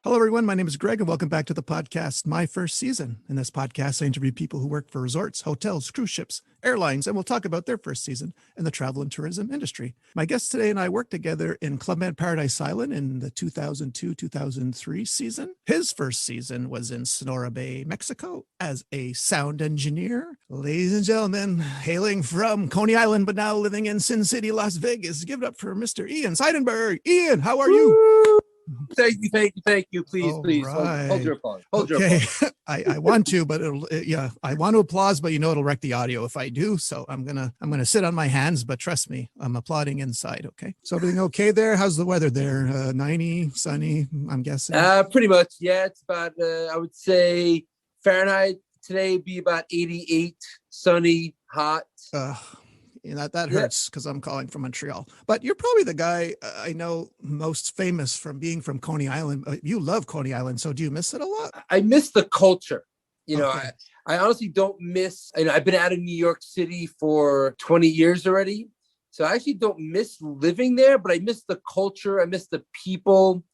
Hello, everyone. My name is Greg, and welcome back to the podcast, My First Season. In this podcast, I interview people who work for resorts, hotels, cruise ships, airlines, and we'll talk about their first season in the travel and tourism industry. My guest today and I worked together in Club Med Paradise Island in the 2002-2003 season. His first season was in Sonora Bay, Mexico, as a sound engineer. Ladies and gentlemen, hailing from Coney Island, but now living in Sin City, Las Vegas, give it up for Mr. Ian Seidenberg. Ian, how are you? Thank you. Please. Right. Hold your applause. Okay. I want to, but I want to applause, but it'll wreck the audio if I do. So I'm gonna sit on my hands, but trust me, I'm applauding inside. Okay. So everything okay there? How's the weather there? 90, sunny, I'm guessing. Pretty much. Yeah, it's about I would say Fahrenheit today be about 88, sunny, hot. That hurts because I'm calling from Montreal. But you're probably the guy I know most famous from being from Coney Island. You love Coney Island, so do you miss it a lot? I miss the culture. Okay. I honestly don't miss. I've been out of New York City for 20 years already, so I actually don't miss living there. But I miss the culture. I miss the people.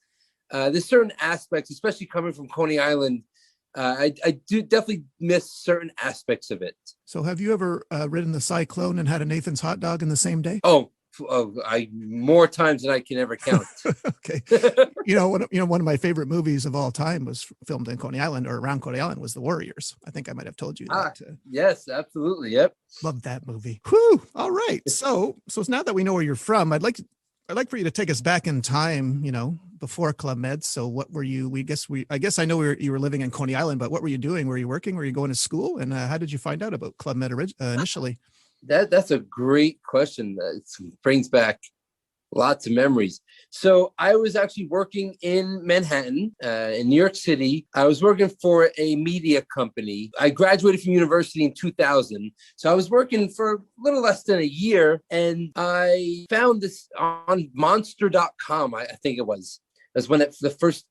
There's certain aspects, especially coming from Coney Island. I do definitely miss certain aspects of it. So have you ever ridden the Cyclone and had a Nathan's hot dog in the same day? Oh, I more times than I can ever count. Okay. One of my favorite movies of all time was filmed in Coney Island or around Coney Island was The Warriors. I think I might have told you that. Yes, absolutely. Yep. Love that movie. Whew. All right. So now that we know where you're from, I'd like for you to take us back in time, before Club Med. So what were you, I guess I know you were living in Coney Island, but what were you doing? Were you working? Were you going to school? And how did you find out about Club Med initially? That's a great question. It brings back lots of memories. So I was actually working in Manhattan, in New York City. I was working for a media company. I graduated from university in 2000. So I was working for a little less than a year. And I found this on monster.com, I think it was. That's when the first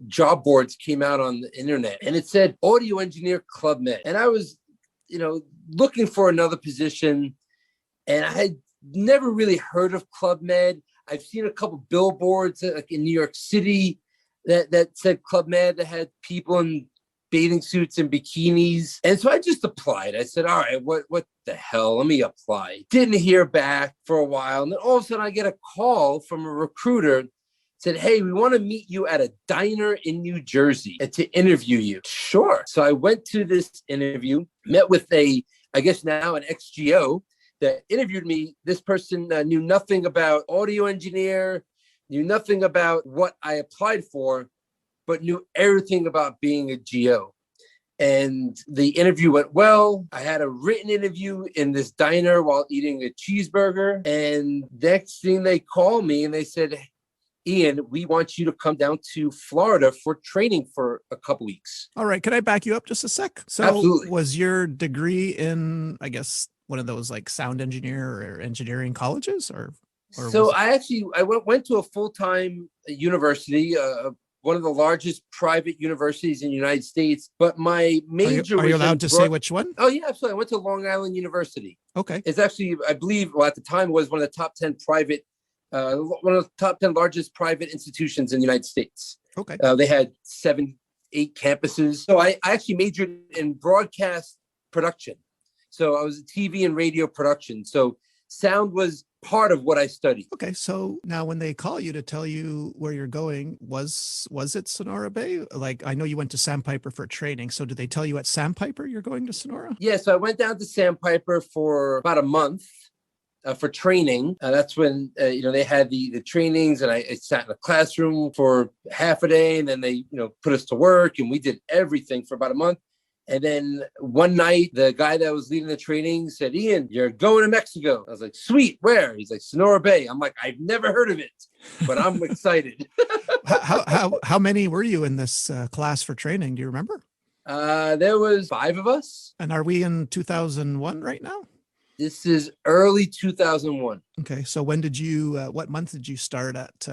job boards came out on the internet. And it said audio engineer Club Med. And I was, looking for another position. And I had never really heard of Club Med. I've seen a couple billboards like in New York City that said Club Med, that had people in bathing suits and bikinis. And so I just applied. I said, all right, what the hell? Let me apply. Didn't hear back for a while. And then all of a sudden I get a call from a recruiter. Said, hey, we want to meet you at a diner in New Jersey and to interview you. Sure. So I went to this interview, met with I guess now an ex-GO that interviewed me. This person knew nothing about audio engineer, knew nothing about what I applied for, but knew everything about being a GO. And the interview went well. I had a written interview in this diner while eating a cheeseburger. And next thing they called me and they said, Ian, we want you to come down to Florida for training for a couple weeks. All right. Could I back you up just a sec? So Absolutely. Was your degree in, I guess, one of those like sound engineer or engineering colleges So I went to a full-time university, one of the largest private universities in the United States, but my major Are you allowed to say which one? Oh, yeah, absolutely. I went to Long Island University. Okay. It's actually, I believe, at the time was one of the top 10 private, one of the top 10 largest private institutions in the United States. Okay. They had 7-8 campuses. So I actually majored in broadcast production. So I was TV and radio production. So sound was part of what I studied. Okay. So now when they call you to tell you where you're going, was it Sonora Bay? Like, I know you went to Sandpiper for training. So did they tell you at Sandpiper you're going to Sonora? Yeah. So I went down to Sandpiper for about a month for training. That's when, they had the trainings, and I sat in a classroom for half a day, and then they, put us to work, and we did everything for about a month. And then one night, the guy that was leading the training said, Ian, you're going to Mexico. I was like, sweet, where? He's like, Sonora Bay. I'm like, I've never heard of it, but I'm excited. How many were you in this class for training? Do you remember? There was 5 of us. And are we in 2001 right now? This is early 2001. Okay. So when what month did you start at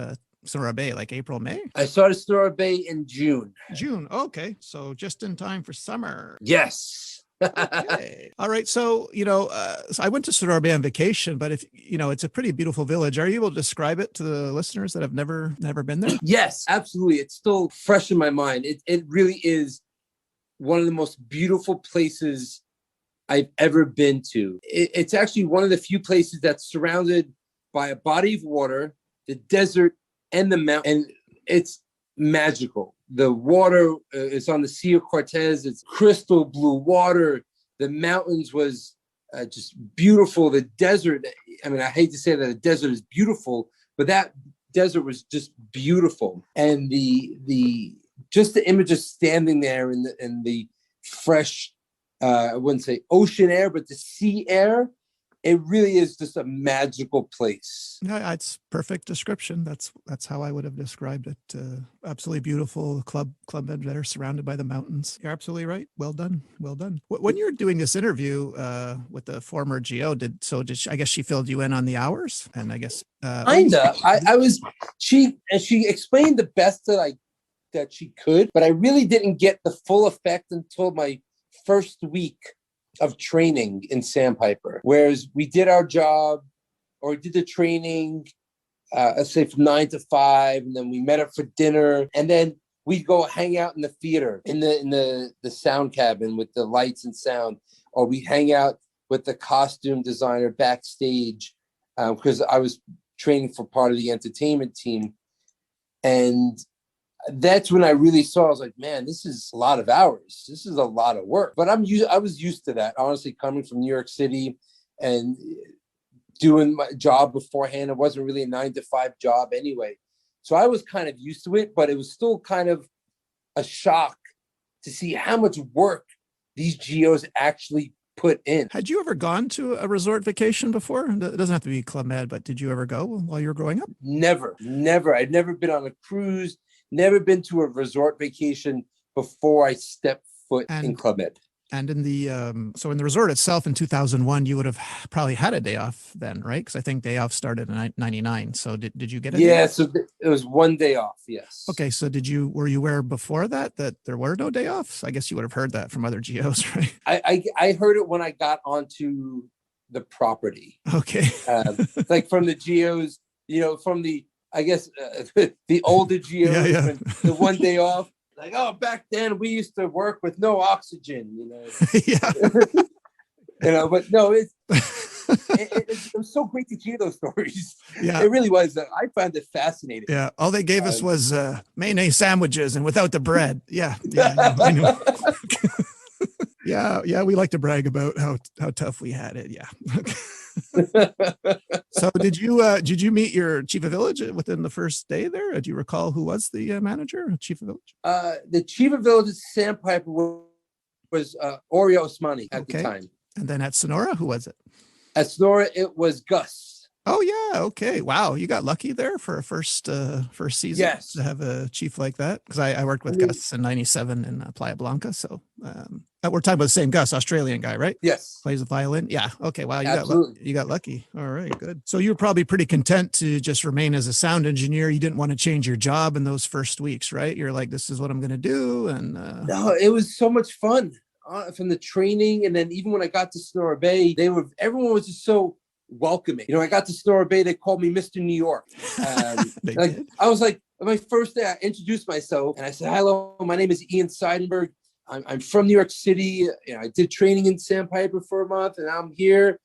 Sonora Bay, like April, May? I started Sonora Bay in June. June. Okay. So just in time for summer. Yes. Okay. All right. So, so I went to Sonora Bay on vacation, but it's a pretty beautiful village. Are you able to describe it to the listeners that have never been there? Yes, absolutely. It's still fresh in my mind. It really is one of the most beautiful places I've ever been to. It's actually one of the few places that's surrounded by a body of water, the desert, and the mountain. And it's magical. The water is on the Sea of Cortez. It's crystal blue water. The mountains was just beautiful. The desert, I mean, I hate to say that a desert is beautiful, but that desert was just beautiful. And just the image of standing there in the fresh, I wouldn't say ocean air, but the sea air, it really is just a magical place. Yeah, it's perfect description. That's how I would have described it. Absolutely beautiful Club Med that are surrounded by the mountains. You're absolutely right. Well done. Well done. When you're doing this interview with the former GO, I guess she filled you in on the hours, and I guess kinda. She explained the best that she could, but I really didn't get the full effect until my first week of training in Sandpiper. Whereas we did our job, or we did the training, let's say from 9 to 5, and then we met up for dinner, and then we'd go hang out in the theater, in the sound cabin with the lights and sound, or we hang out with the costume designer backstage, because I was training for part of the entertainment team. And that's when I really saw, I was like, man, this is a lot of hours. This is a lot of work. But I was used to that, honestly, coming from New York City and doing my job beforehand. It wasn't really a 9 to 5 job anyway. So I was kind of used to it, but it was still kind of a shock to see how much work these GOs actually put in. Had you ever gone to a resort vacation before? It doesn't have to be Club Med, but did you ever go while you were growing up? Never. I'd never been on a cruise, never been to a resort vacation before I stepped foot in Club Med. And in the resort itself in 2001, you would have probably had a day off then, right? Because I think day off started in 99. So did you get a day off? So it was one day off, yes. Okay, so were you aware before that there were no day offs? I guess you would have heard that from other GOs, right? I heard it when I got onto the property. Okay. Like from the GOs, from the, I guess, the older GOs, the one day off. Like, oh, back then we used to work with no oxygen, Yeah. But no, it was so great to hear those stories. Yeah. It really was. I found it fascinating. Yeah. All they gave us was mayonnaise sandwiches and without the bread. Yeah. I know. Yeah. We like to brag about how tough we had it. Yeah. So did you meet your chief of village within the first day there? Do you recall who was the manager, chief of village? The chief of village at Sandpiper was Ori Osmani at the time. And then at Sonora, who was it? At Sonora, it was Gus. Oh yeah, okay. Wow, you got lucky there for a first season. Yes. To have a chief like that, because I worked with Gus in '97 in Playa Blanca. So we're talking about the same Gus, Australian guy, right? Yes. Plays the violin. Yeah. Okay. Wow, you got lucky. All right, good. So you were probably pretty content to just remain as a sound engineer. You didn't want to change your job in those first weeks, right? You're like, this is what I'm going to do. And no, it was so much fun from the training, and then even when I got to Sonora Bay, everyone was just so welcoming. I got to Sonora Bay, they called me Mr. New York. I was like, my first day, I introduced myself and I said, hello, my name is Ian Seidenberg. I'm from New York City. I did training in Sandpiper for a month and I'm here.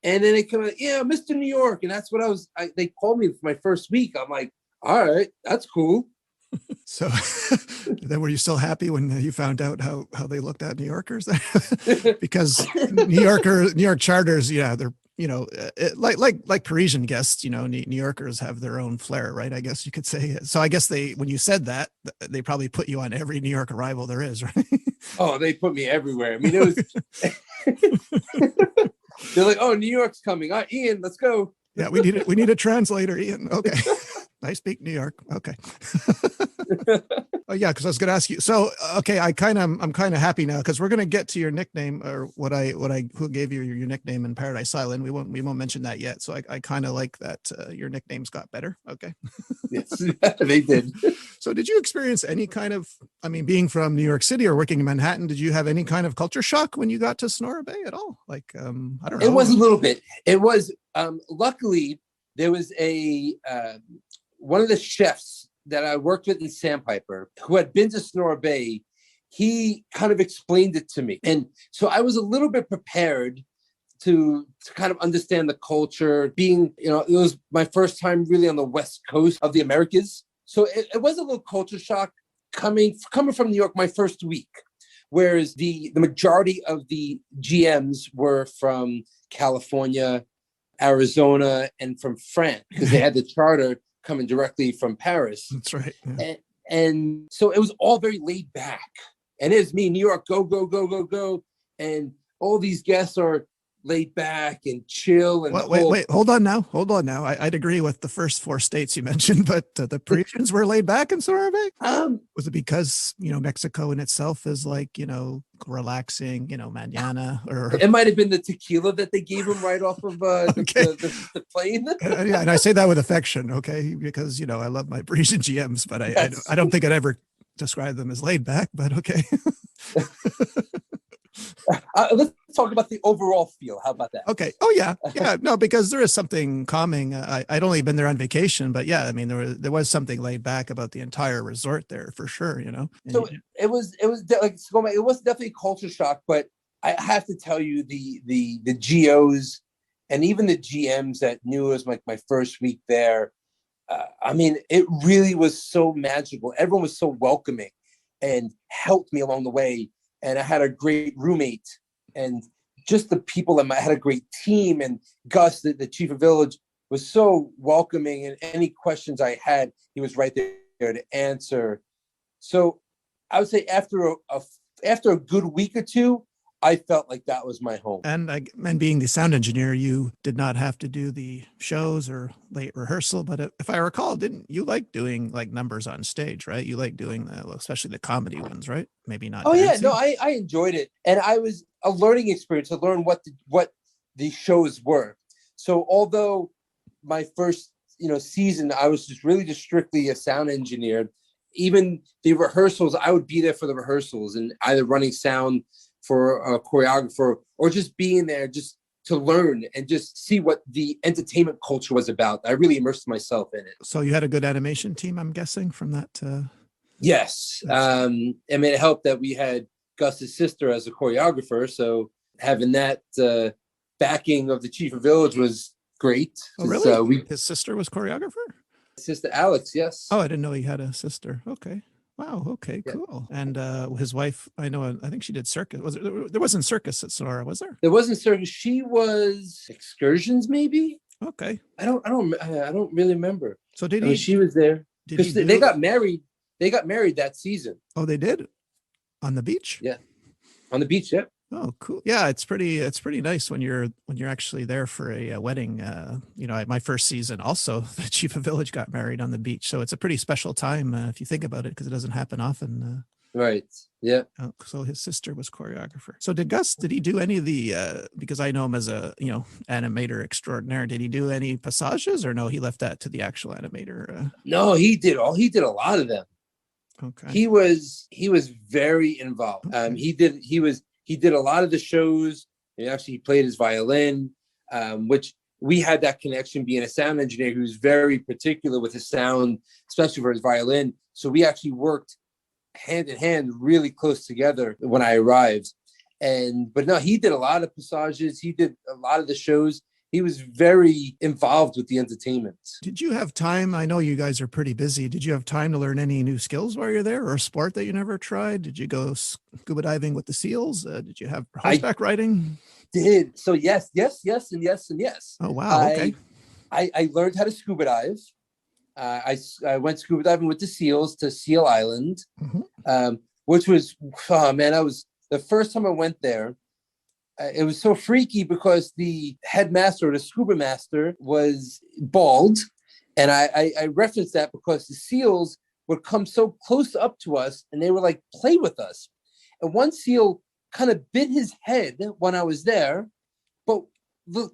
And then they come out, yeah, Mr. New York. And that's what they called me for my first week. I'm like, all right, that's cool. So then were you still happy when you found out how they looked at New Yorkers? Because New York charters, yeah, they're, like Parisian guests, New Yorkers have their own flair, right? I guess you could say. So I guess when you said that, they probably put you on every New York arrival there is, right? Oh, they put me everywhere. I mean, it was, they're like, oh, New York's coming. Ian, let's go. Yeah, we need a translator, Ian. Okay. I speak New York. Okay. Oh yeah, because I was going to ask you. So okay, I'm kind of happy now because we're going to get to your nickname or who gave you your nickname in Paradise Island. We won't mention that yet. So I kind of like that your nicknames got better. Okay. Yes, they did. So did you experience any kind of, I mean, being from New York City or working in Manhattan, did you have any kind of culture shock when you got to Sonora Bay at all? Like, I don't know. It was a little bit. It was, luckily, there was one of the chefs that I worked with in Sandpiper who had been to Sonora Bay. He kind of explained it to me. And so I was a little bit prepared to kind of understand the culture. Being, it was my first time really on the West Coast of the Americas. So it was a little culture shock coming from New York my first week, whereas the majority of the GMs were from California, Arizona, and from France because they had the charter coming directly from Paris. That's right. Yeah. And so it was all very laid back. And it was me, New York, go, go, go, go, go. And all these guests are laid back and chill. And wait, hold on now. I'd agree with the first four states you mentioned, but the Parisians were laid back in Sonora Bay. Was it because Mexico in itself is like relaxing, manana, or it might have been the tequila that they gave him right off of the plane. Yeah, and I say that with affection, okay, because I love my Parisian GMs, but I don't think I'd ever describe them as laid back, but okay. Let's talk about the overall feel. How about that? Okay. Oh yeah. No, because there is something calming. I'd only been there on vacation, but yeah, I mean there was something laid back about the entire resort there for sure. So it was like it was definitely a culture shock, but I have to tell you the GOs and even the GMs that knew it was like my first week there. I mean, it really was so magical. Everyone was so welcoming and helped me along the way. And I had a great roommate and just the people I had a great team. And Gus, the chief of village, was so welcoming. And any questions I had, he was right there to answer. So I would say after a good week or two, I felt like that was my home. And being the sound engineer, you did not have to do the shows or late rehearsal. But if I recall, didn't you like doing like numbers on stage, right? You like doing especially the comedy ones, right? Maybe not. Oh dancing. Yeah, no, I enjoyed it, and I was a learning experience to learn what the shows were. So although my first season, I was just strictly a sound engineer. Even the rehearsals, I would be there for the rehearsals and either running sound for a choreographer or just being there just to learn and just see what the entertainment culture was about. I really immersed myself in it. So you had a good animation team, I'm guessing, from that? Yes. I mean, it helped that we had Gus's sister as a choreographer. So having that backing of the chief of village was great. Oh, really? His sister was choreographer? Sister Alex, yes. Oh, I didn't know he had a sister. Okay. Wow. Okay. Cool. Yeah. And his wife, I think she did circus. There wasn't circus at Sonora, was there? There wasn't circus. She was excursions, maybe. Okay. I don't really remember. So she was there because they got married. They got married that season. Oh, they did? On the beach? Yeah. On the beach. Yeah. Oh, cool. Yeah, it's pretty nice when you're actually there for a wedding. My first season also, the chief of village got married on the beach. So it's a pretty special time if you think about it, because it doesn't happen often. Right. Yeah. So his sister was choreographer. So did he do any of the, because I know him as a, animator extraordinaire, did he do any passages or no, he left that to the actual animator? No, he did a lot of them. Okay. He was very involved. Okay. He did a lot of the shows. He played his violin, which we had that connection being a sound engineer who's very particular with his sound, especially for his violin. So we actually worked hand in hand, really close together when I arrived. But no, he did a lot of passages. He did a lot of the shows. He was very involved with the entertainment. Did you have time? I know you guys are pretty busy. Did you have time to learn any new skills while you're there, or a sport that you never tried? Did you go scuba diving with the seals? Did you have horseback riding? Did. So yes, and yes. Oh, wow. Okay. I learned how to scuba dive. I went scuba diving with the seals to Seal Island, which was, that was the first time I went there. It was so freaky because the headmaster, or the scuba master, was bald. And I referenced that because the seals would come so close up to us and they would like play with us. And one seal kind of bit his head when I was there, but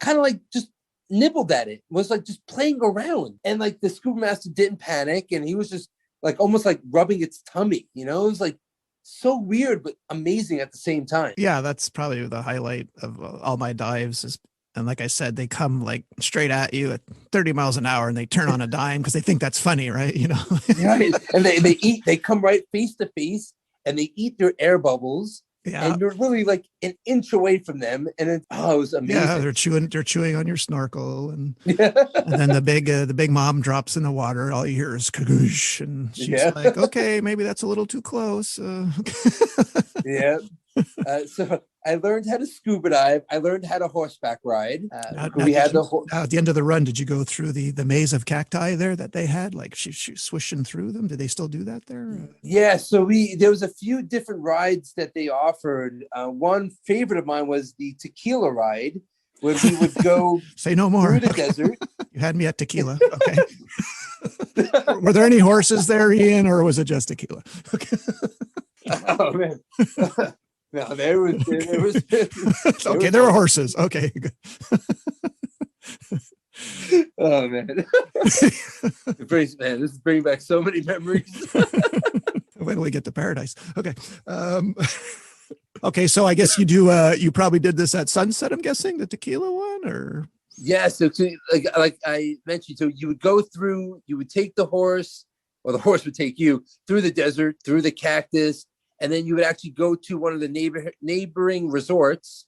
kind of like just nibbled at it, was like just playing around. And like the scuba master didn't panic, and he was just like almost like rubbing its tummy, you know? It was like so weird, but amazing at the same time. Yeah, that's probably the highlight of all my dives is, and like I said, they come like straight at you at 30 miles an hour and they turn on a dime because they think that's funny, right? You know? Right. And they come right face to face and they eat their air bubbles. Yeah. And you're really like an inch away from them. And it was amazing. Yeah, they're chewing on your snorkel. And and then the big mom drops in the water. All you hear is kagoosh. And she's like, okay, maybe that's a little too close. Yeah. So I learned how to scuba dive. I learned how to horseback ride. At the end of the run, did you go through the maze of cacti there that they had? Like she swishing through them? Did they still do that there? Yeah. So there was a few different rides that they offered. One favorite of mine was the tequila ride, where we would go say no more through the desert. You had me at tequila. Okay. Were there any horses there, Ian, or was it just tequila? Okay. Oh man. No, there was okay, there were horses. Okay, good. Oh man. This is bringing back so many memories. When do we get to paradise? Okay. Okay, so I guess you probably did this at sunset, I'm guessing, the tequila one, or yeah, so like I mentioned, so you would take the horse, or the horse would take you through the desert, through the cactus. And then you would actually go to one of the neighboring resorts.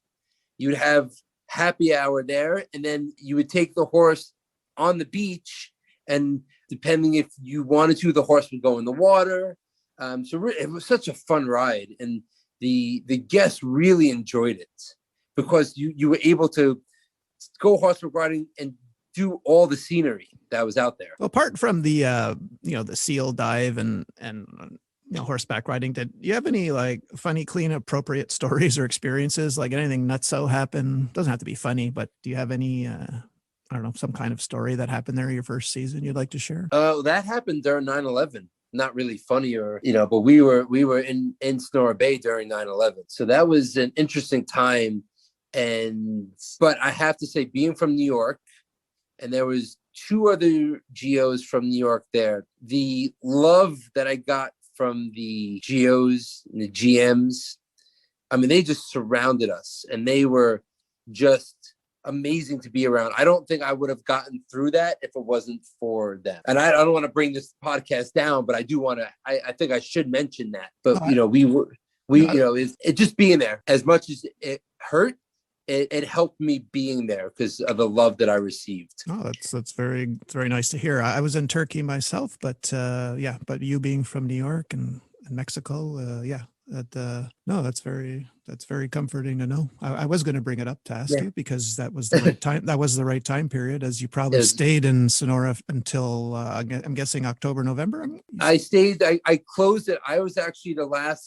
You would have happy hour there. And then you would take the horse on the beach. And depending if you wanted to, the horse would go in the water. So it was such a fun ride. And the guests really enjoyed it because you were able to go horseback riding and do all the scenery that was out there. Well, apart from the, the seal dive and horseback riding, did you have any like funny, clean, appropriate stories or experiences, like anything nutso happen? Doesn't have to be funny, but do you have any some kind of story that happened there your first season you'd like to share? That happened during 9/11. Not really funny but we were in Sonora Bay during 9/11, so that was an interesting time. But I have to say, being from New York, and there was 2 other GOs from New York there, the love that I got from the GOs and the GMs, I mean, they just surrounded us and they were just amazing to be around. I don't think I would have gotten through that if it wasn't for them. And I don't want to bring this podcast down, but I do want to, I think I should mention that. But, it just being there, as much as it hurt, it helped me being there because of the love that I received. Oh, that's very, very nice to hear. I was in Turkey myself, but but you being from New York and Mexico, that's very comforting to know. I was going to bring it up to ask you because that was the right time. That was the right time period, as you probably stayed in Sonora until I'm guessing October, November. I stayed. I closed it. I was actually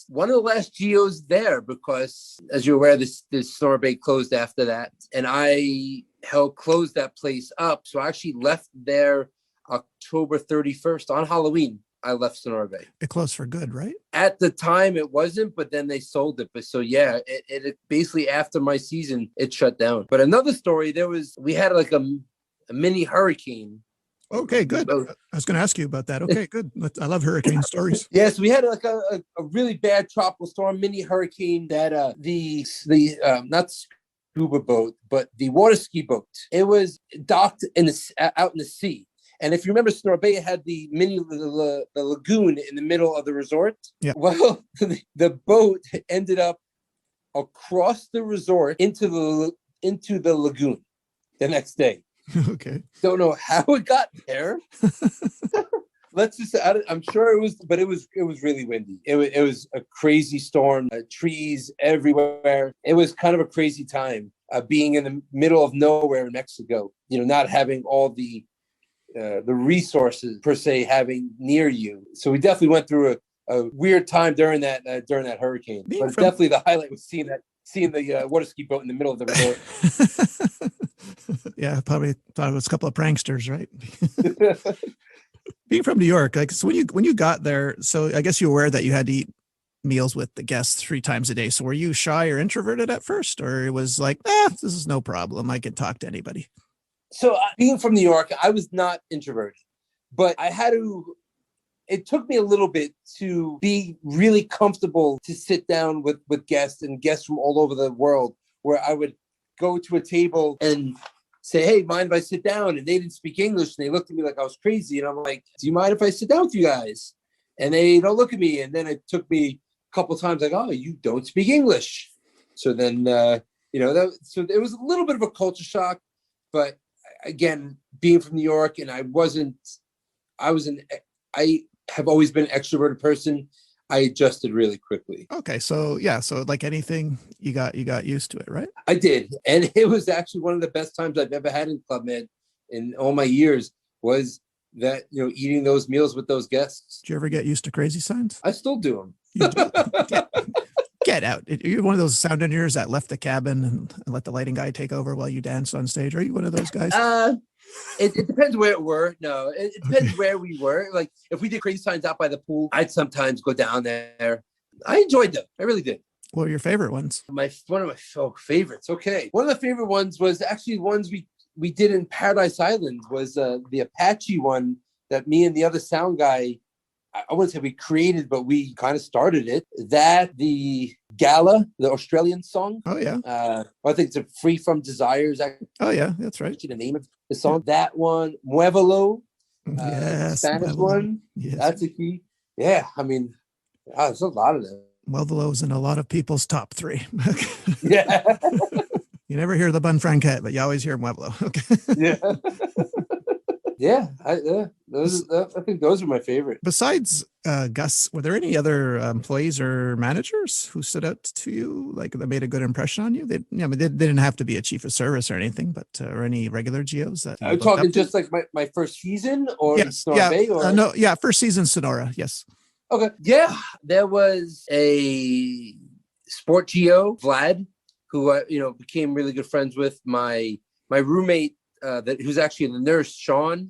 one of the last GOs there because, as you're aware, this Sonora Bay closed after that, and I helped close that place up. So I actually left there October 31st on Halloween. I left Sonora Bay. It closed for good, right? At the time it wasn't, but then they sold it. But so yeah, it basically after my season, it shut down. But another story, we had like a mini hurricane. Okay, good. I was going to ask you about that. Okay, good. I love hurricane stories. Yes, we had like a really bad tropical storm, mini hurricane that the not scuba boat, but the water ski boat. It was docked out in the sea. And if you remember, Sonora Bay had the lagoon in the middle of the resort. Yeah. Well, the boat ended up across the resort into the lagoon the next day. Okay. Don't know how it got there. Let's just I'm sure it was, but it was really windy. It was a crazy storm, trees everywhere. It was kind of a crazy time being in the middle of nowhere in Mexico, not having all the resources per se having near you. So we definitely went through a weird time during that hurricane. But definitely the highlight was seeing the water ski boat in the middle of the resort. Yeah, probably thought it was a couple of pranksters, right? Being from New York, like, so when you got there, so I guess you were aware that you had to eat meals with the guests 3 times a day. So were you shy or introverted at first, or it was like, this is no problem, I can talk to anybody? So being from New York, I was not introverted, but it took me a little bit to be really comfortable to sit down with guests and guests from all over the world, where I would go to a table and say, hey, mind if I sit down? And they didn't speak English. And they looked at me like I was crazy. And I'm like, do you mind if I sit down with you guys? And they don't look at me. And then it took me a couple of times like, oh, you don't speak English. So then, so it was a little bit of a culture shock. But again, being from New York, and I have always been an extroverted person. I adjusted really quickly. Okay. So yeah. So like anything, you got used to it, right? I did. And it was actually one of the best times I've ever had in Club Med in all my years, was that, eating those meals with those guests. Did you ever get used to crazy signs? I still do them. You do? Get out. You're one of those sound engineers that left the cabin and let the lighting guy take over while you dance on stage. Are you one of those guys? It depends where it were. No, it depends where we were. Like if we did crazy signs out by the pool, I'd sometimes go down there. I enjoyed them. I really did. What were your favorite ones? One of my favorites. Okay. One of the favorite ones was actually ones we did in Paradise Island, was the Apache one that me and the other sound guy, I wouldn't say we created, but we kind of started it. That, the Gala, the Australian song. Oh, yeah. I think it's a Free From Desires. Oh, yeah, that's right. The name of the song. That one, Muévelo, yes, Spanish Muévelo. one. Yes. That's a key. Yeah, I mean, there's a lot of them. Muévelo's in a lot of people's top 3. Yeah. You never hear the Bun Franquette, but you always hear Muévelo. Okay. Yeah. Yeah, I think those are my favorite. Besides Gus, were there any other employees or managers who stood out to you, like that made a good impression on you? They didn't have to be a chief of service or anything, but or any regular GOs that Are you talking just like my first season, or yes, Sonora Bay? Or? No, yeah, first season Sonora, yes. Okay, yeah, there was a sport GO, Vlad, who became really good friends with my roommate. Who's actually the nurse, Sean.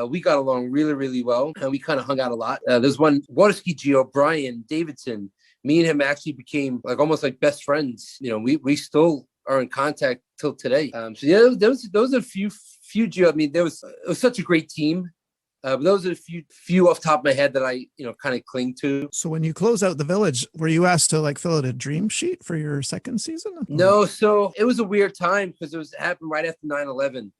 We got along really, really well, and we kind of hung out a lot. There's one water ski geo, Brian Davidson. Me and him actually became almost like best friends. We still are in contact till today. So yeah, those are a few geo. I mean, it was such a great team. But those are a few off the top of my head that I kind of cling to. So when you close out the village, were you asked to fill out a dream sheet for your second season? No, so it was a weird time because it happened right after 9/11.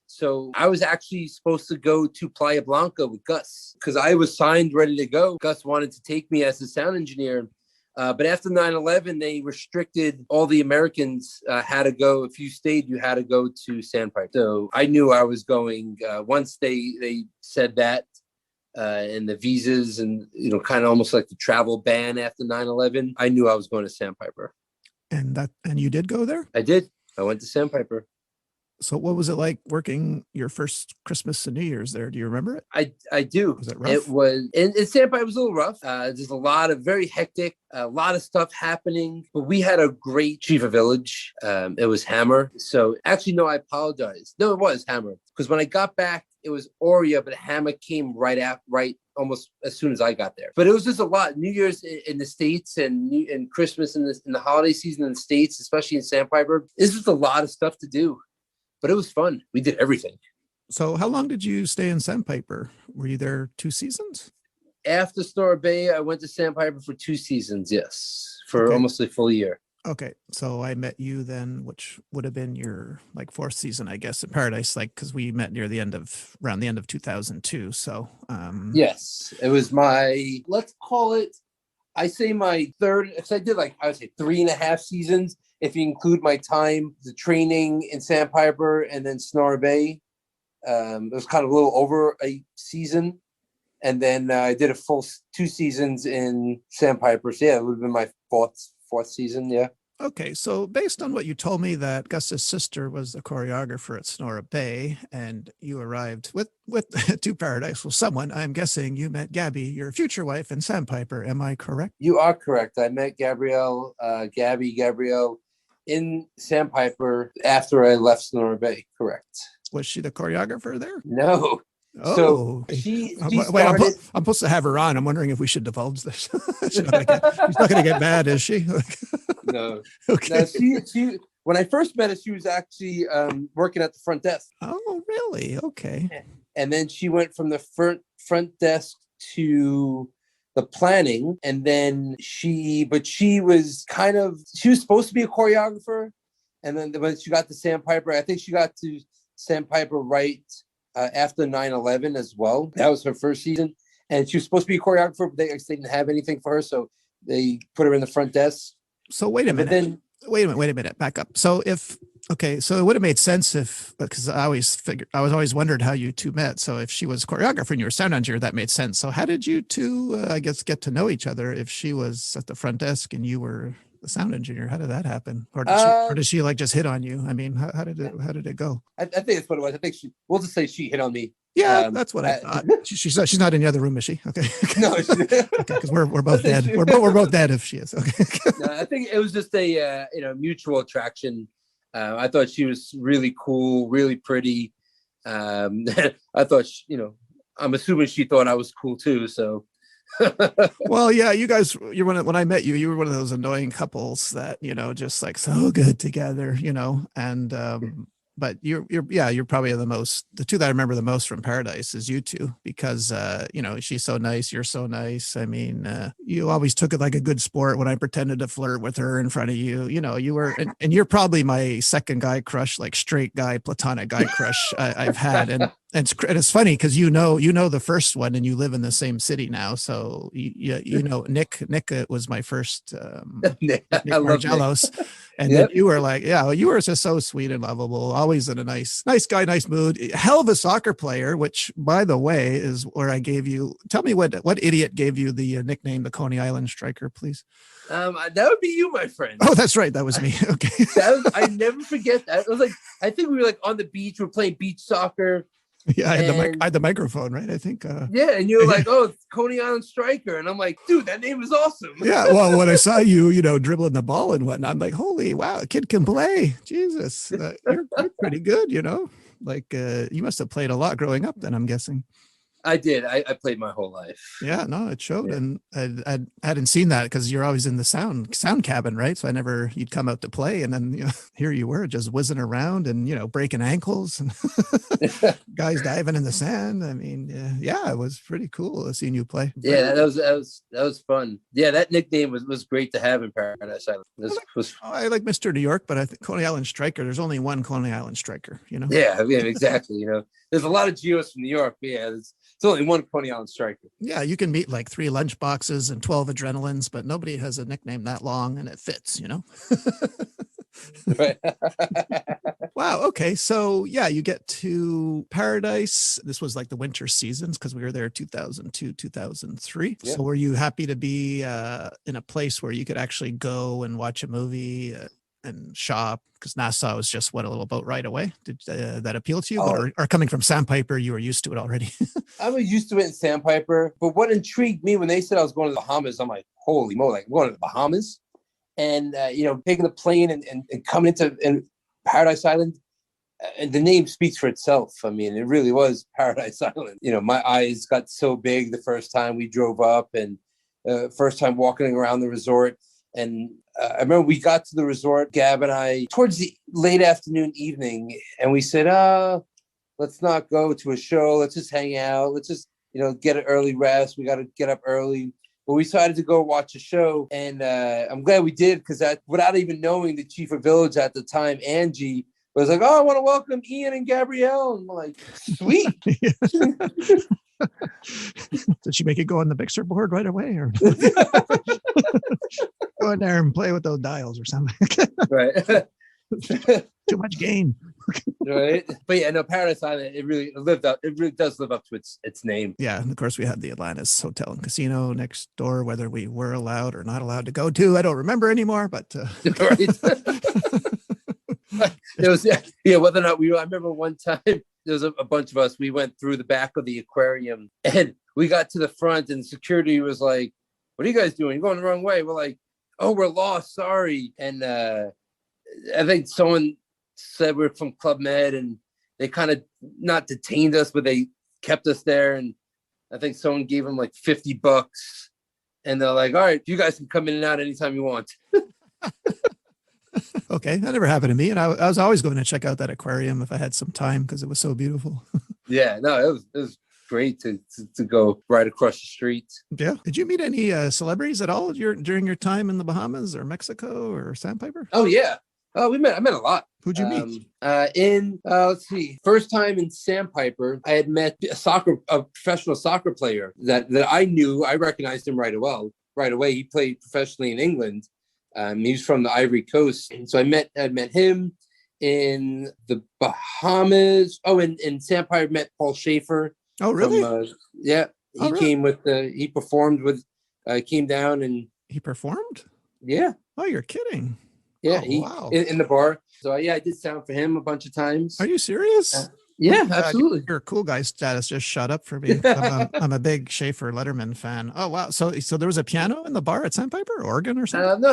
So I was actually supposed to go to Playa Blanca with Gus because I was signed, ready to go. Gus wanted to take me as a sound engineer. But after 9/11, they restricted all the Americans had to go. If you stayed, you had to go to Sandpiper. So I knew I was going once they said that, and the visas and, kind of almost like the travel ban after 9/11. I knew I was going to Sandpiper. And you did go there? I did. I went to Sandpiper. So what was it like working your first Christmas and New Year's there? Do you remember it? I do. Was it rough? It was, and Sandpiper was a little rough. There's a lot of very hectic, a lot of stuff happening, but we had a great chief of village. It was Hammer. So actually, no, I apologize. No, it was Hammer. Because when I got back, it was Oria, but Hammer came right almost as soon as I got there. But it was just a lot. New Year's in the States and Christmas in the holiday season in the States, especially in Sandpiper, it's just a lot of stuff to do. But it was fun. We did everything. So how long did you stay in Sandpiper? Were you there 2 seasons? After Sonora Bay, I went to Sandpiper for 2 seasons, yes. For almost a full year. Okay. So I met you then, which would have been your 4th season, I guess, in Paradise, because we met near around the end of 2002. So yes, it was let's call it, I say my third, because I did I would say 3.5 seasons. If you include my time, the training in Sandpiper and then Sonora Bay, it was kind of a little over a season. And then I did a full 2 seasons in Sandpiper. So yeah, it would have been my fourth season. Yeah. Okay. So based on what you told me that Gus's sister was the choreographer at Sonora Bay and you arrived with to Paradise with someone, I'm guessing you met Gabby, your future wife, in Sandpiper. Am I correct? You are correct. I met Gabrielle in Sandpiper after I left Sonora Bay. Correct. Was she the choreographer there? No, So Oh, okay. she Wait, started. I'm supposed to have her on. I'm wondering if we should divulge this. She's not gonna get mad, is she? No, Okay. no. She when I first met her, she was actually working at the front desk. Oh, really? Okay. And then she went from the front desk to the planning, and then she was supposed to be a choreographer, and then when she got to Sandpiper, I think she got to Sandpiper right after 9/11 as well. That was her first season, and she was supposed to be a choreographer, but they didn't have anything for her, so they put her in the front desk. So wait a minute. Wait a minute. Back up. So so it would have made sense because I was always wondered how you two met. So if she was choreographer and you were sound engineer, that made sense. So how did you two, I guess, get to know each other if she was at the front desk and you were the sound engineer? How did that happen? Or did she like just hit on you? I mean, how did it go? I think that's what it was. I think we'll just say she hit on me. Yeah, that's what I thought. She's not in the other room, is she? Okay. No, okay, because we're both dead. We're both dead if she is. Okay. No, I think it was just a mutual attraction. I thought she was really cool, really pretty. I thought I'm assuming she thought I was cool too. So. Well, yeah, you guys, when I met you, you were one of those annoying couples that just like so good together, and but you're probably the two that I remember the most from Paradise is you two, because she's so nice, you're so nice. I mean, you always took it like a good sport when I pretended to flirt with her in front of you. You were, and you're probably my second guy crush, like straight guy, platonic guy crush I've had, and it's funny because the first one, and you live in the same city now, so Nick was my first Nick Margellos. And then you were like, you were just so sweet and lovable, always in a nice guy, nice mood. Hell of a soccer player, which, by the way, is where I gave you. Tell me what idiot gave you the nickname, the Coney Island Striker, please. That would be you, my friend. Oh, that's right. That was me. Okay. I never forget that. It was like, I think we were like on the beach. We were playing beach soccer. Yeah, I had the microphone, right? I think. Yeah, and you were like, "Oh, it's Coney Island Striker," and I'm like, "Dude, that name is awesome." Yeah, well, when I saw you, dribbling the ball and whatnot, I'm like, "Holy wow, a kid can play! Jesus, you're pretty good." Like you must have played a lot growing up, then I'm guessing. I did. I played my whole life. Yeah, no, it showed, and I hadn't seen that because you're always in the sound cabin, right? So you'd come out to play, and then here you were just whizzing around and breaking ankles and guys diving in the sand. I mean, yeah, it was pretty cool seeing you play. Yeah, that was fun. Yeah, that nickname was great to have in Paradise Island. I like Mr. New York, but I think Coney Island Striker. There's only one Coney Island Striker. Yeah, exactly. There's a lot of Geos from New York, but yeah, it's only one Coney Island Striker. Yeah, you can meet like 3 lunch boxes and 12 adrenalines, but nobody has a nickname that long and it fits, Right. Wow. Okay. So yeah, you get to Paradise. This was like the winter seasons because we were there 2002, 2003. Yeah. So were you happy to be in a place where you could actually go and watch a movie and shop? Because Nassau was just a little boat ride away. Did that appeal to you? Or coming from Sandpiper, you were used to it already? I was used to it in Sandpiper, but what intrigued me when they said I was going to the Bahamas, I'm like, holy moly, I'm going to the Bahamas. And, taking the plane and coming into Paradise Island, and the name speaks for itself. I mean, it really was Paradise Island. My eyes got so big the first time we drove up, and first time walking around the resort. And I remember we got to the resort, Gab and I, towards the late afternoon, evening, and we said, let's not go to a show. Let's just hang out. Let's just, get an early rest. We got to get up early. But we decided to go watch a show, and I'm glad we did, because without even knowing the chief of village at the time, Angie, was like, "Oh, I want to welcome Ian and Gabrielle." And I'm like, "Sweet." Did she make you go on the mixer board right away, or go in there and play with those dials or something? Right. Too much gain. Right. But yeah, no, Paradise Island, it really does live up to its name. Yeah. And of course we had the Atlantis Hotel and Casino next door, whether we were allowed or not allowed to go to, I don't remember anymore, but right. It was, whether or not I remember one time there was a bunch of us, we went through the back of the aquarium and we got to the front, and security was like, "What are you guys doing? You're going the wrong way." We're like, "Oh, we're lost, sorry." And I think someone said we're from Club Med, and they kind of not detained us, but they kept us there. And I think someone gave him like $50. And they're like, all right, you guys can come in and out anytime you want. Okay, that never happened to me. And I was always going to check out that aquarium if I had some time because it was so beautiful. Yeah, no, it was great to go right across the street. Yeah. Did you meet any celebrities at all during your time in the Bahamas or Mexico or Sandpiper? Oh, yeah. Oh, I met a lot. Who'd you meet? Let's see, first time in Sandpiper, I had met a professional soccer player that I knew. I recognized him right away. He played professionally in England. He was from the Ivory Coast. And so I met him in the Bahamas. Oh, in Sandpiper, met Paul Shaffer. Oh, really? Yeah. He came he performed with, came down and. He performed? Yeah. Oh, you're kidding. Yeah. Oh, wow. In the bar. So yeah, I did sound for him a bunch of times. Are you serious? Yeah, absolutely. Your cool guy status just shot up for me. I'm a big Shaffer Letterman fan. Oh wow! So there was a piano in the bar at Sandpiper, organ or something? No,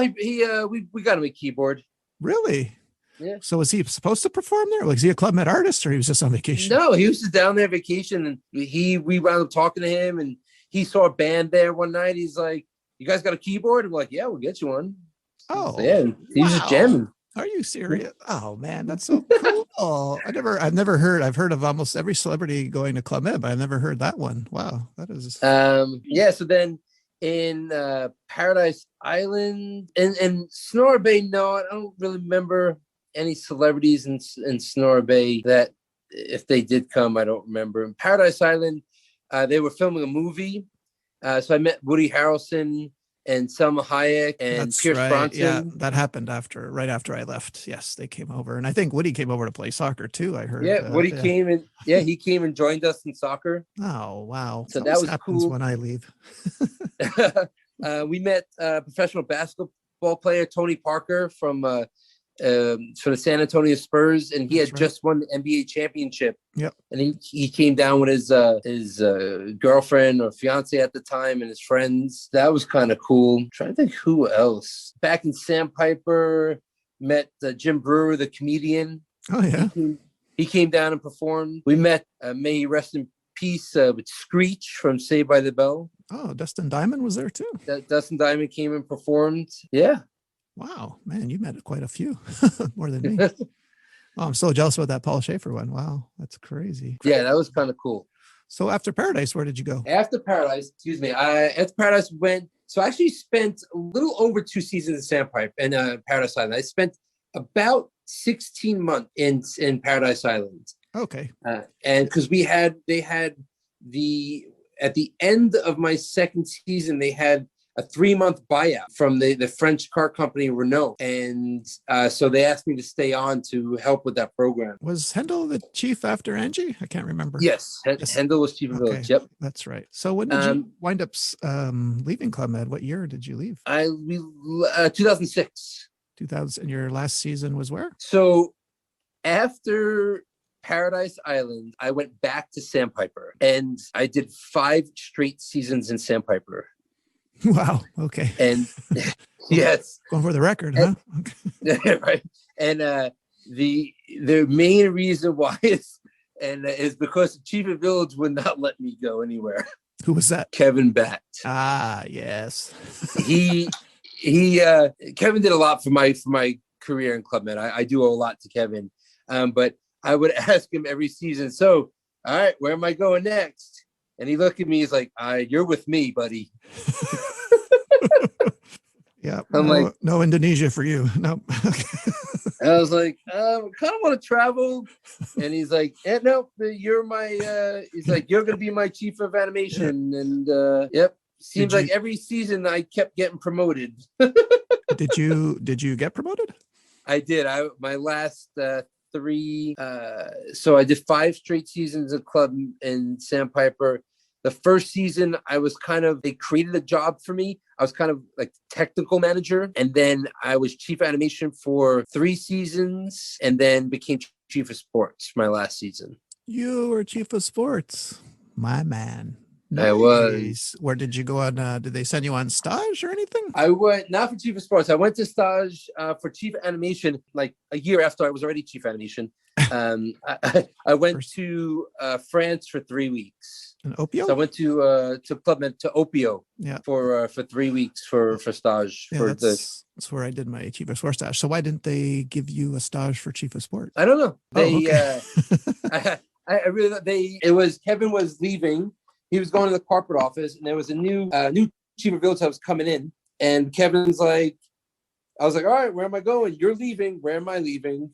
we got him a keyboard. Really? Yeah. So was he supposed to perform there? Was he a Club Med artist, or he was just on vacation? No, he was just down there vacation, and we wound up talking to him, and he saw a band there one night. He's like, "You guys got a keyboard?" I'm like, "Yeah, we'll get you one." Oh, so, yeah. He was just jamming. Are you serious? Oh man, that's so cool. I've never heard. I've heard of almost every celebrity going to Club Med, but I've never heard that one. Wow, that is. Yeah. So then in Paradise Island and Sonora Bay, no, I don't really remember any celebrities in Sonora Bay that if they did come, I don't remember. In Paradise Island, they were filming a movie, so I met Woody Harrelson and Selma Hayek and Pierce Bronson. Yeah, that happened right after I left. Yes, they came over, and I think Woody came over to play soccer too. I heard. Yeah, Woody came and he came and joined us in soccer. Oh wow! So that was happens cool. When I leave. We met professional basketball player Tony Parker from the San Antonio Spurs, and he had just won the NBA championship. Yep. And he came down with his girlfriend or fiance at the time and his friends. That was kind of cool. I'm trying to think who else. Back in Sandpiper, met Jim Brewer, the comedian. Oh yeah. He came down and performed. We met, may he rest in peace, with Screech from Saved by the Bell. Oh, Dustin Diamond was there too. Dustin Diamond came and performed. Yeah. Wow, man, you met quite a few, more than me. Oh, I'm so jealous about that Paul Shaffer one. Wow, that's crazy. Yeah, that was kind of cool. So after Paradise, where did you go? After Paradise, after Paradise went. So I actually spent a little over 2 seasons in Sandpiper and Paradise Island. I spent about 16 months in Paradise Island. Okay. And because at the end of my second season, they had a 3-month buyout from the French car company Renault. And so they asked me to stay on to help with that program. Was Hendel the chief after Angie? I can't remember. Yes. Hendel was chief of village. Yep. That's right. So when did you wind up leaving Club Med? What year did you leave? 2006. 2000. And your last season was where? So after Paradise Island, I went back to Sandpiper and I did 5 straight seasons in Sandpiper. Wow. Okay. And yes, going for the record, huh? Okay. Right. And the main reason why is because the chief of village would not let me go anywhere. Who was that? Kevin Batt. Ah, yes. Kevin did a lot for my career in Club Med. I do owe a lot to Kevin, but I would ask him every season. So, all right, where am I going next? And he looked at me. He's like, "You're with me, buddy." Yeah, I'm like, no Indonesia for you. No. I was like, I kind of want to travel. And he's like, no, you're my, he's like, you're going to be my chief of animation. Yeah. And yep. Seems like every season I kept getting promoted. Did you get promoted? I did. My last 3, so I did 5 straight seasons of Club in Sandpiper. The first season, they created a job for me. I was kind of like technical manager. And then I was chief animation for 3 seasons and then became chief of sports for my last season. You were chief of sports. My man. I was. Where did you go on? Did they send you on stage or anything? I went not for chief of sports. I went to stage for chief animation like a year after I was already chief animation. I went to France for 3 weeks. An Opio? So I went to Club Med to Opio for 3 weeks for stage. Yeah, that's where I did my chief of sports stage. So why didn't they give you a stage for chief of sports? I don't know. Okay. I really it was Kevin was leaving. He was going to the corporate office, and there was a new chief of village that was coming in. And Kevin's like, I was like, all right, where am I going? You're leaving. Where am I leaving?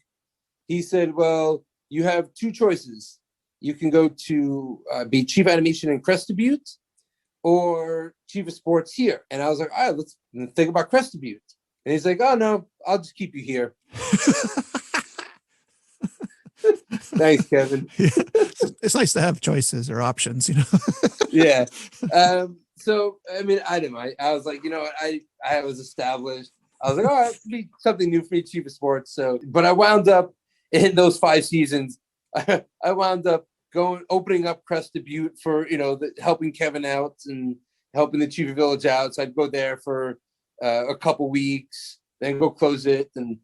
He said, well, you have 2 choices. You can go to be chief animation in Crested Butte or chief of sports here. And I was like, all right, let's think about Crested Butte. And he's like, oh, no, I'll just keep you here. Thanks, Kevin. Yeah. It's nice to have choices or options, Yeah. So, I mean, I didn't mind. I was like, you know what? I was established. I was like, all right, it'll be something new for me, chief of sports. So, but I wound up in those 5 seasons, I wound up opening up Crested Butte for, helping Kevin out and helping the chief of village out. So I'd go there for a couple weeks, then go close it. And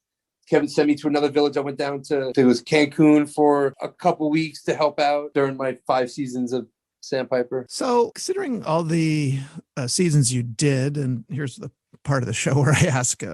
Kevin sent me to another village. I went down to, it was Cancun for a couple weeks to help out during my 5 seasons of Sandpiper. So considering all the seasons you did, and here's the part of the show where I ask, do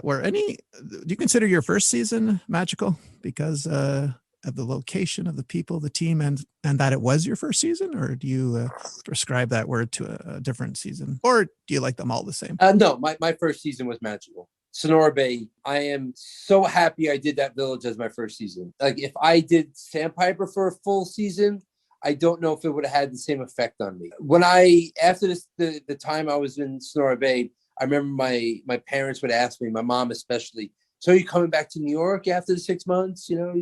you consider your first season magical because of the location of the people, the team, and that it was your first season? Or do you prescribe that word to a different season? Or do you like them all the same? No, my first season was magical. Sonora Bay. I am so happy I did that village as my first season. Like if I did Sandpiper for a full season, I don't know if it would have had the same effect on me. When after the time I was in Sonora Bay, I remember my parents would ask me, my mom especially, so are you coming back to New York after the 6 months? You're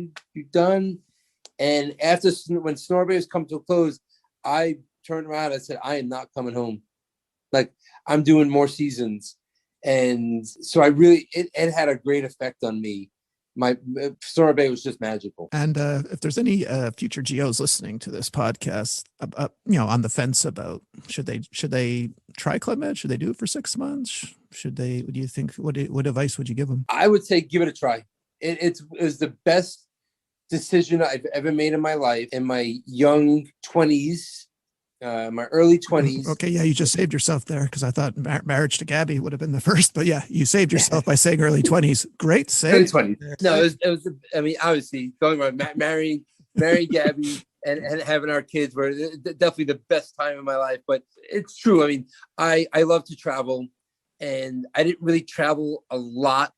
done. And when Sonora Bay was coming to a close, I turned around. I said, I am not coming home. Like I'm doing more seasons. And so it had a great effect on me. My Sonora Bay was just magical. And if there's any future GOs listening to this podcast, on the fence about should they try Club Med? Should they do it for 6 months? What do you think? What advice would you give them? I would say give it a try. It was the best decision I've ever made in my life. In my young 20s, my early 20s. Okay, yeah, you just saved yourself there because I thought marriage to Gabby would have been the first, but yeah, you saved yourself by saying early 20s. Great save. Early 20s. No, it was. I mean, obviously, going around marrying Gabby and having our kids were definitely the best time of my life. But it's true. I mean, I love to travel, and I didn't really travel a lot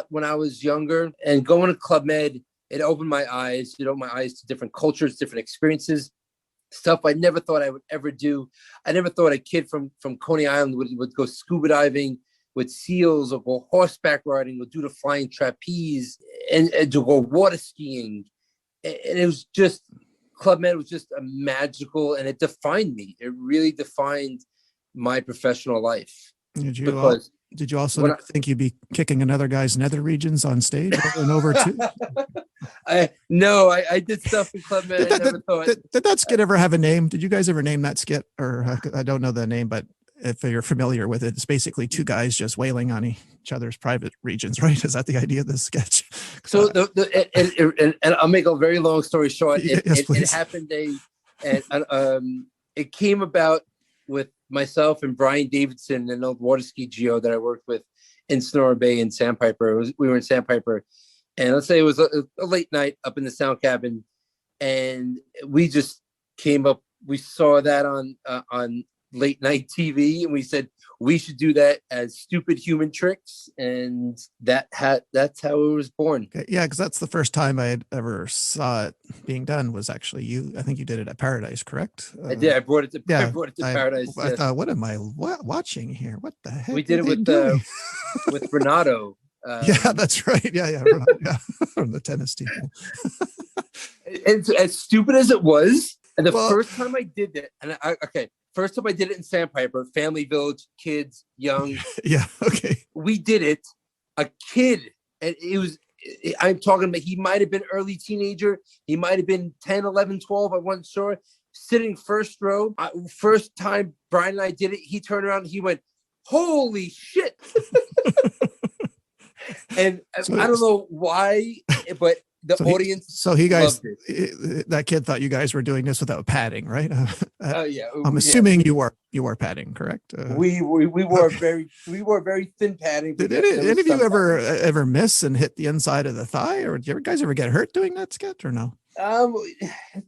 when I was younger. And going to Club Med, it opened my eyes. It opened my eyes to different cultures, different experiences. Stuff I never thought I would ever do. I never thought a kid from Coney Island would go scuba diving with seals or go horseback riding or do the flying trapeze and to go water skiing. And it was just, Club Med was just a magical, and it defined me. It really defined my professional life. Did you also think you'd be kicking another guy's nether regions on stage over and over too? I did stuff in Club Med. Did that skit ever have a name? Did you guys ever name that skit? Or I don't know the name, but if you're familiar with it, it's basically 2 guys just wailing on each other's private regions, right? Is that the idea of the sketch? So and I'll make a very long story short. It happened it came about with myself and Brian Davidson, an old water ski geo that I worked with in Sonora Bay and Sandpiper. We were in Sandpiper, and let's say it was a late night up in the sound cabin, and we just came up. We saw that on late night TV, and we said we should do that as stupid human tricks, and that's how it was born. Okay. Yeah, because that's the first time I had ever saw it being done was actually you. I think you did it at Paradise, correct? I did. I brought it to Paradise. I thought, what am I watching here? What the heck? We did it with Renato. Yeah, that's right. Yeah, from the tennis team. And as stupid as it was, and first time I did it, first time I did it in Sandpiper, family village, kids, young. Yeah, okay. We did it, a kid, and I'm talking about, he might have been early teenager, he might have been 10, 11, 12, I wasn't sure. sitting first row. First time Brian and I did it, he turned around and he went, "Holy shit." And So I don't know why, but the audience. So he guys, that kid thought you guys were doing this without padding, right? Yeah. I'm assuming you were padding, correct? We wore very thin padding. Did any of you ever miss and hit the inside of the thigh, or did you guys ever get hurt doing that sketch, or no?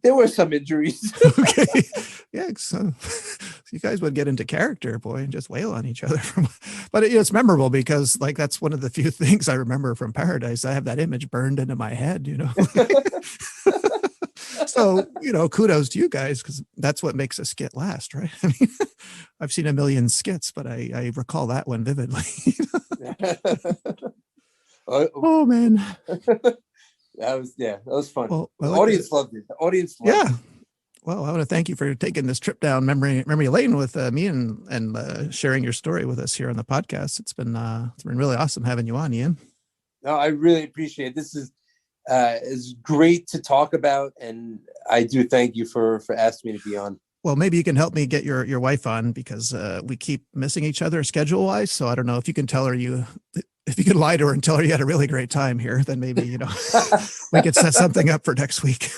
There were some injuries. Okay, yeah. So you guys would get into character, boy, and just wail on each other. But it's memorable because, like, that's one of the few things I remember from Paradise. I have that image burned into my head, you know. So, kudos to you guys, because that's what makes a skit last, right? I mean, I've seen a million skits, but I recall that one vividly. Oh man. That was fun. Well, the audience loved it. The audience loved it. Well, I want to thank you for taking this trip down memory lane with me and sharing your story with us here on the podcast. It's been really awesome having you on, Ian. No, I really appreciate it. This is great to talk about, and I do thank you for asking me to be on. Well, maybe you can help me get your wife on, because we keep missing each other schedule wise. So I don't know if you can tell her if you could lie to her and tell her you had a really great time here, then maybe, we could set something up for next week.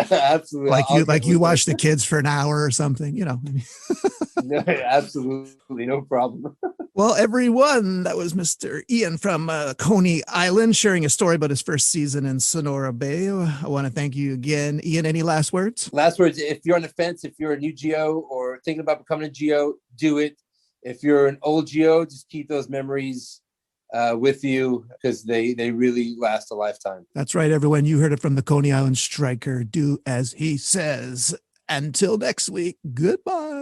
Absolutely. Like you watch the kids for an hour or something, No, absolutely. No problem. Well, everyone, that was Mr. Ian from Coney Island sharing a story about his first season in Sonora Bay. I want to thank you again. Ian, any last words? Last words. If you're on the fence, if you're a new GO or thinking about becoming a GO, do it. If you're an old GO, just keep those memories with you, because they really last a lifetime. That's right, everyone. You heard it from the Coney Island Striker. Do as he says. Until next week, goodbye.